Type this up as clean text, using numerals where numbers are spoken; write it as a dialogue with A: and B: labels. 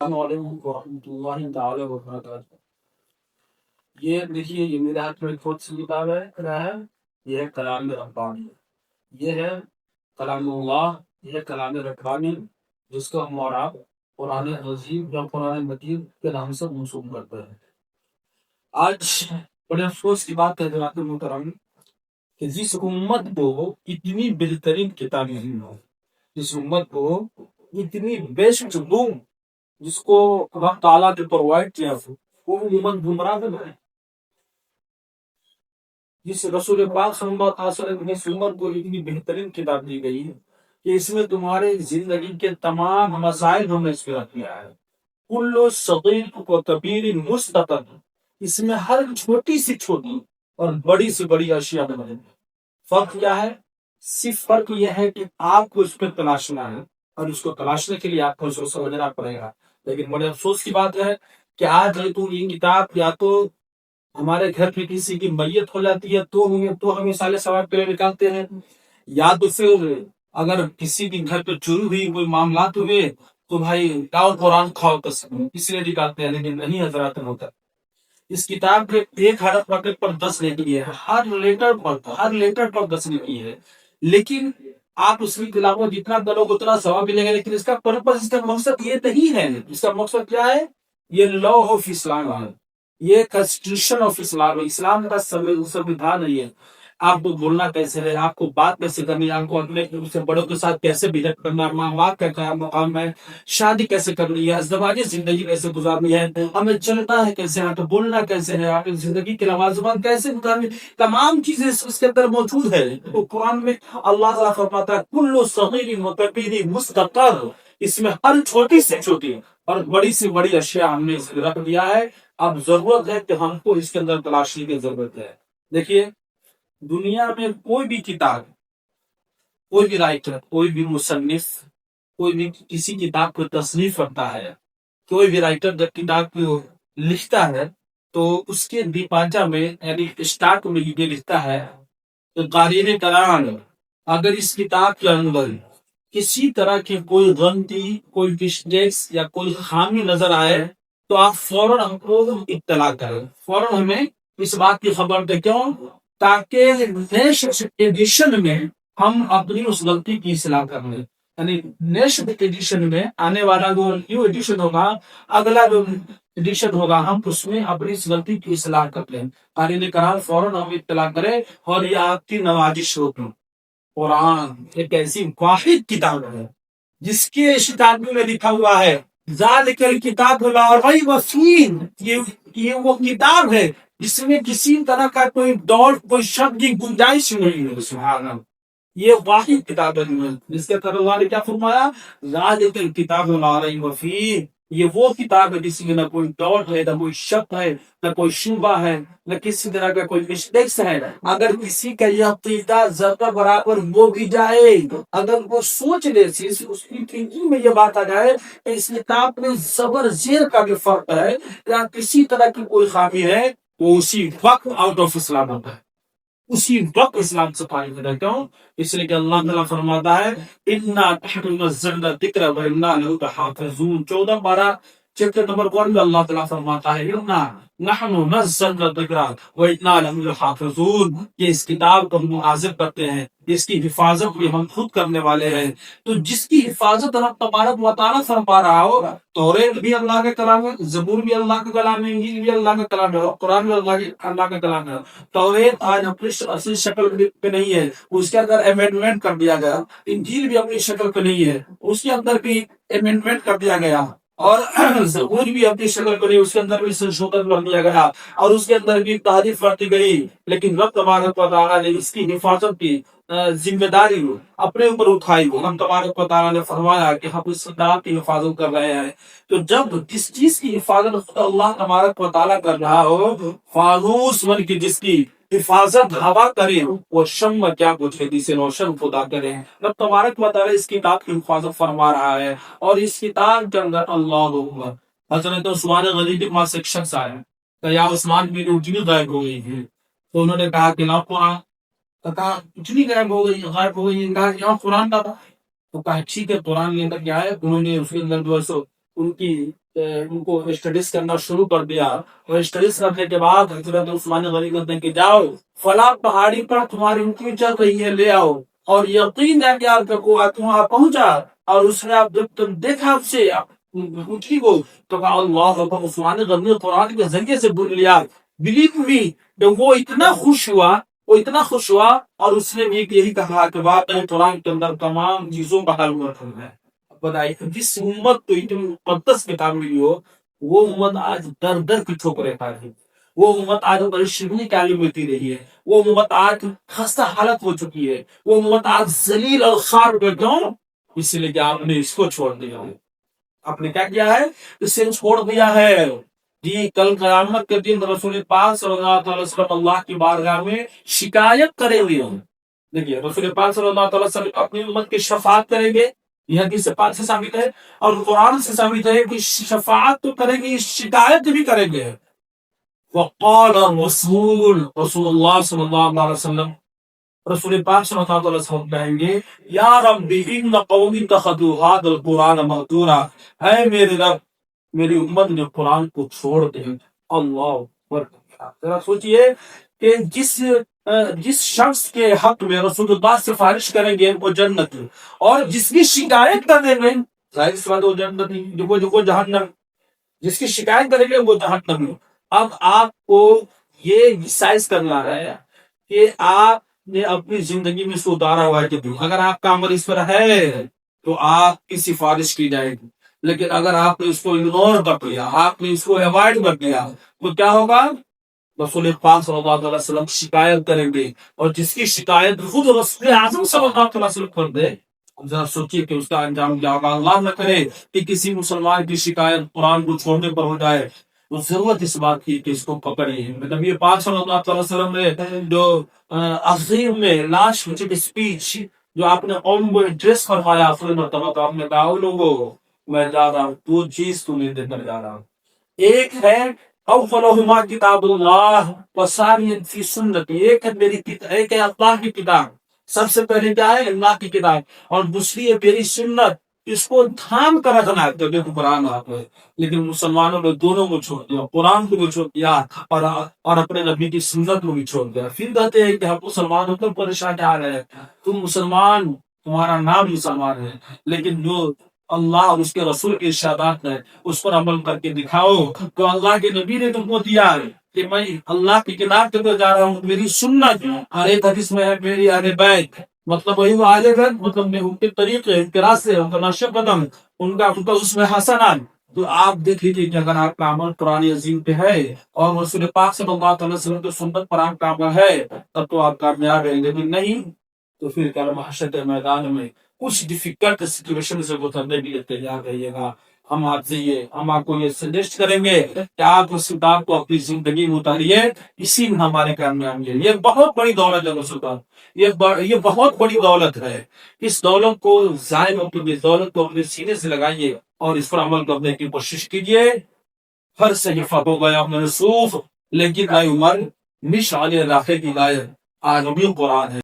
A: السلام علیکم ورحمۃ اللہ تعالی وبرکاتہ۔ یہ دیکھیے، یہ میرے ہاتھ میں کون سی کتاب ہے کیا ہے؟ یہ ہے کلام ربانی، یہ ہے کلام اللہ، یہ ہے کلام ربانی، جس کو ہم اور آپ قرآن عظیم یا قرآن مجید کے نام سے منسوب کرتے ہیں۔ آج بڑے افسوس کی بات ہے جناب محترم کہ جس امت کو اتنی بہترین کتاب نہیں ہو، جس امت کو اتنی بیسٹ بک جس کو اللہ تعالیٰ نے پرووائڈ کیا ہو، وہ امت گمراہ ہے۔ جس رسول پاک صلی اللہ علیہ وسلم کی امت کو اتنی بہترین کتاب دی گئی ہے کہ اس میں تمہارے زندگی کے تمام مسائل ہم نے اس میں رکھ دیا ہے۔ کل صغیر و کبیر مستطر، اس میں ہر چھوٹی سے چھوٹی اور بڑی سے بڑی اشیاء میں فرق کیا ہے؟ صرف فرق یہ ہے کہ آپ کو اس پہ تلاشنا ہے، اور اس کو تلاشنے کے لیے آپ کو اس کو سمجھنا پڑے گا۔ لیکن بڑے افسوس کی بات ہے کہ آج یہ کتاب یا تو ہمارے گھر پہ کسی کی میت ہو جاتی ہے تو ہم سالے ثواب کے لیے نکالتے ہیں، یا تو پھر اگر کسی کے گھر پہ چوری ہوئی، کوئی معاملات ہوئے، تو بھائی لاؤ قرآن کھاؤ اس لیے نکالتے ہیں۔ لیکن نہیں حضرات ہوتا، اس کتاب کے ایک حرف پر 10 نیکی ہے، ہر لیٹر پر 10 نیکی ہے۔ لیکن آپ اس کی تلاوت جتنا کرو اتنا ثواب ملے گا، لیکن اس کا پرپس، اس کا مقصد یہ نہیں ہے۔ اس کا مقصد کیا ہے؟ یہ لا آف اسلام ہے، یہ کنسٹیٹیوشن آف اسلام ہے، اسلام کا سمویدھان ہے۔ یہ آپ کو بولنا کیسے ہے، آپ کو بات کیسے کرنی ہے، آپ کو اپنے سے بڑوں کے ساتھ کیسے بہیو کرنا ہے، ماں باپ کا کیا مقام ہے، شادی کیسے کرنی ہے، ازدواجی زندگی کیسے گزارنی ہے، ہمیں چلنا ہے کیسے، ہمیں بولنا کیسے ہے، آپ زندگی کی لوازمات کیسے گزارنی، تمام چیزیں اس کے اندر موجود ہے۔ تو قرآن میں اللہ تعالیٰ فرماتا ہے کل صغیر و کبیر مستطر، اس میں ہر چھوٹی سے چھوٹی اور بڑی سے بڑی اشیاء ہم نے اس میں رکھ دیا ہے۔ اب ضرورت ہے کہ ہم کو اس کے اندر تلاشی کی ضرورت ہے۔ دیکھیے، دنیا میں کوئی بھی کتاب، کوئی بھی رائٹر، کوئی بھی مصنف، کوئی بھی کسی کتاب کو تصنیف کرتا ہے، کوئی بھی رائٹر جب کتاب کو لکھتا ہے تو اس کے دیپاچہ میں یعنی اسٹارٹ میں یہ لکھتا ہے کہ قارئ کرام، اگر اس کتاب کے اندر کسی طرح کی کوئی غلطی، کوئی مسٹیکس یا کوئی خامی نظر آئے تو آپ فوراً ہم کو اطلاع کریں، فوراً ہمیں اس بات کی خبر دیں۔ کیوں؟ تاکہ نیکسٹ ایڈیشن میں ہم اپنی اس غلطی کی اصلاح کر لیں۔ یعنی نیکسٹ ایڈیشن میں آنے والا جو نیو ایڈیشن ہوگا، اگلا جو ایڈیشن ہوگا، ہم اس میں اپنی اس غلطی کی اصلاح کر لیں۔ قارئ کرام فوراً ہم اطلاع کریں، اور یہ آپ کی نوازش ہوتی۔ قرآن ایک ایسی واحد کتاب ہے جس کے شتابی میں لکھا ہوا ہے ذالک الکتاب لا ریب فیہ، یہ وہ کتاب ہے جس میں کسی طرح کا کوئی ڈاؤٹ، کوئی شک کی گنجائش نہیں ہے۔ سبحان اللہ، یہ واحد کتاب ہے جس کے طرف اللہ نے کیا فرمایا؟ ذالک الکتاب لا ریب فیہ، یہ وہ کتاب ہے جس میں نہ کوئی ڈاؤٹ ہے، نہ کوئی شک ہے، نہ کوئی شبہ ہے، نہ کسی طرح کا کوئی مسٹیکس ہے۔ اگر کسی کا یہ عقیدہ ذرہ برابر ہو بھی جائے، اگر وہ سوچ لے، اس کی تھنکنگ میں یہ بات آ جائے کہ اس کتاب میں زبر زیر کا بھی فرق ہے یا کسی طرح کی کوئی خامی ہے، وہ اسی وقت آؤٹ آف اسلام ہوتا ہے، اسی وقت اسلام سے پائے ہوتا ہے۔ کیوں؟ اس لیے کہ اللہ تعالیٰ فرماتا ہے اِنَّا نَحْنُ نَزَّلْنَا الذِّكْرَ وَإِنَّا لَهُ لَحَافِظُونَ، 14 چیپٹر نمبر 1 میں اللہ تعالیٰ فرماتا ہے اِنَّا نَحْنُ نَزَّلْنَا الذِّكْرَ وَإِنَّا لَهُ لَحَافِظُونَ، کہ اس کتاب کو ہم حاضر کرتے ہیں، اس کی حفاظت بھی ہم خود کرنے والے ہیں۔ تو جس کی حفاظت اللہ تبارک و تعالیٰ فرما رہا ہو، توریت بھی اللہ کا کلام ہے، زبور بھی اللہ کا کلام ہے، انجیل بھی اللہ کا کلام ہے، اور قرآن بھی اللہ کا کلام ہے۔ توریت آج اپنی اصلی شکل پہ نہیں ہے، اس کے اندر امینڈمنٹ کر دیا گیا۔ انجیل بھی اپنی شکل پہ نہیں ہے، اس کے اندر بھی امینڈمنٹ کر دیا گیا، اور زبور بھی اپنی شکل پہ نہیں، اس کے اندر بھی سنشودن کر دیا گیا، اور اس کے اندر بھی تحریف برتی گئی۔ لیکن رب تبارک و تعالیٰ نے اس کی حفاظت کی ذمہ داری اپنے اوپر اٹھائی۔ ہم تبارک و تعالیٰ نے فرمایا کہ ہم اس کتاب کی حفاظت کر رہے ہیں۔ تو جب جس چیز کی حفاظت اللہ تبارک و تعالیٰ کر رہا ہو، فانوس بن کے جس کی حفاظت ہوا کرے، وہ شمع کیا کچھ ہے سے روشن خدا کرے۔ رب تبارک و تعالیٰ اس کتاب کی حفاظت فرما رہا ہے، اور اس کتاب کے اندر اللہ اکبر، حضرت عثمان غنی کے پاس ایک شخص آیا کہ یا عثمان میری اجلی غائب ہو گئی ہے، تو انہوں نے کہا کہ لا قرآن، تو کہا اجلی غائب ہو گئی، غائب ہو گئی، کہا کہ یہاں قرآن کا تھا، تو کہا ٹھیک ہے قرآن کے اندر کیا ہے؟ انہوں نے اس کے اندر جو ہے سو ان کو اسٹڈیز کرنا شروع کر دیا، اور اسٹڈیز کرنے کے بعد حضرت عثمان غنی کہتے ہیں کہ جاؤ فلاں پہاڑی پر تمہاری اونٹنی چل رہی ہے، لے آؤ، اور یقین ہے کہ آپ تم وہاں پہنچا اور اس نے آپ جب تم دیکھا اسے اونٹنی کو تو کہا اللہ اکبر، عثمان غنی قرآن کے ذریعے سے بول لیا، بلیو می، وہ اتنا خوش ہوا، وہ اتنا خوش ہوا، اور اس نے بھی یہی کہا کہ واقعی قرآن کے اندر تمام چیزوں کا حل ہوا ہے۔ بتائیے جس امت کو اتنی مقدس کتاب ملی ہو، وہ امت آج در در کی ٹھوکریں کھا رہی ہے، وہ امت آج پریشانی کی عالم ہوتی رہی ہے، وہ امت آج خستہ حالت ہو چکی ہے، وہ امت آج ذلیل اور خوار ہو، کیوں؟ اس لیے کہ آپ نے اس کو چھوڑ دیا ہے، آپ نے کیا کیا ہے؟ اسے چھوڑ دیا ہے۔ جی کل قیامت کے دن رسول پاک صلی اللہ علیہ وسلم اللہ کی بارگاہ میں شکایت کریں گے۔ دیکھیے رسول پاک صلی اللہ علیہ وسلم اپنی امت کی شفاعت کریں گے، یہ حدیث پاک سے ثابت ہے، اور قرآن سے ثابت ہے کہ شفاعت تو کریں گے، شکایت بھی کریں گے۔ وقال رسول اللہ صلی اللہ علیہ وسلم، رسول پاک صلی اللہ علیہ وسلم کہیں گے یا رب ان قومی اتخذوا هذا القرآن مہجورا، اے میرے رب میری امت نے قرآن کو چھوڑ دے۔ اللہ اکبر، ذرا سوچئے کہ جس شخص کے حق میں رسول اللہ سفارش کریں گے وہ جنت، اور جس کی شکایت کریں گے ظاہر سی بات وہ جنت نہیں، جو جہنم، جس کی شکایت کریں گے وہ جہنم ہے۔ اب آپ کو یہ ڈیسائز کرنا ہے کہ آپ نے اپنی زندگی میں سدھارا ہوا ہے کہ اگر آپ کا عمل اس پر ہے تو آپ کی سفارش کی جائے گی، لیکن اگر آپ نے اس کو اگنور کر دیا، آپ نے اس کو اوائڈ کر دیا تو کیا ہوگا؟ رسول پاک صلی اللہ علیہ وسلم شکایت کریں گے، اور جس کی شکایت خود رسول اعظم صلی اللہ علیہ وسلم کر دے، ذرا سوچیے کہ اس کا انجام کیا ہوگا۔ اللہ نہ کرے کہ کسی مسلمان کی شکایت قرآن کو چھوڑنے پر ہو جائے، تو ضرورت اس بات کی کہ اس کو پکڑیے۔ نبی پاک صلی اللہ علیہ وسلم نے جو عظیم میں لاسٹ اسپیچ جو آپ نے قوم کو ایڈریس فرمایا آخری مرتبہ، تو آپ نے کہا لوگوں میں جا رہا ہوں، دو چیز تمہیں دے کر جا رہا ہوں، ایک ہے اولہما کتاب اللہ وثانی فی سنتی، ایک ہے میری کتاب، ایک ہے اللہ کی کتاب، سب سے پہلے کیا ہے؟ اللہ کی کتاب، اور دوسری ہے میری سنت، اس کو تھام کر رکھنا ہے۔ تو دیکھو قرآن آتا ہے، لیکن مسلمانوں نے دونوں کو چھوڑ دیا، قرآن کو بھی چھوڑ دیا اور اپنے نبی کی سنت کو بھی چھوڑ دیا۔ پھر کہتے ہیں کہ ہم مسلمانوں کو پریشان آ رہے ہیں، تم مسلمان، تمہارا نام مسلمان ہے، لیکن جو اللہ اور اس کے رسول کے ارشادات ہے اس پر عمل کر کے دکھاؤ۔ تو اللہ کے نبی نے تم کو دیا کہ میں اللہ کی کتاب کے جا رہا ہوں، میری سنت، اور ایک حدیث میں ہے میری اہل بیت، مطلب وہی وہ اہل بیت، مطلب میں ان کے طریقے، ان کے راستے، ان کا نقش قدم، ان کا اس میں حسنات۔ تو آپ دیکھ لیجیے کہ اگر آپ کا عمل قرآن عظیم پہ ہے اور رسول پاک صلی اللہ علیہ وسلم کی سنت پر آپ کا عمل ہے، تب تو آپ کامیاب ہیں، لیکن نہیں تو پھر کل محشر کے میدان میں کچھ ڈیفیکلٹ سچویشن سے گزرنے کے لیے تیار رہیے گا۔ ہم آپ کو یہ سجیسٹ کریں گے کہ آپ اس کتاب کو اپنی زندگی میں اتاریے، اسی میں ہمارے کامیابی ہے۔ یہ بہت بڑی دولت ہے رسول، یہ بہت بڑی دولت ہے۔ اس دولت کو ضائع مت کیجیے، دولت کو اپنے سینے سے لگائیے اور اس پر عمل کرنے کی کوشش کیجیے۔ ہر صحیفہ ہو گیا منسوخ، لیکن اے عمر مشعل راہ کی ہدایت آج بھی قرآن ہے۔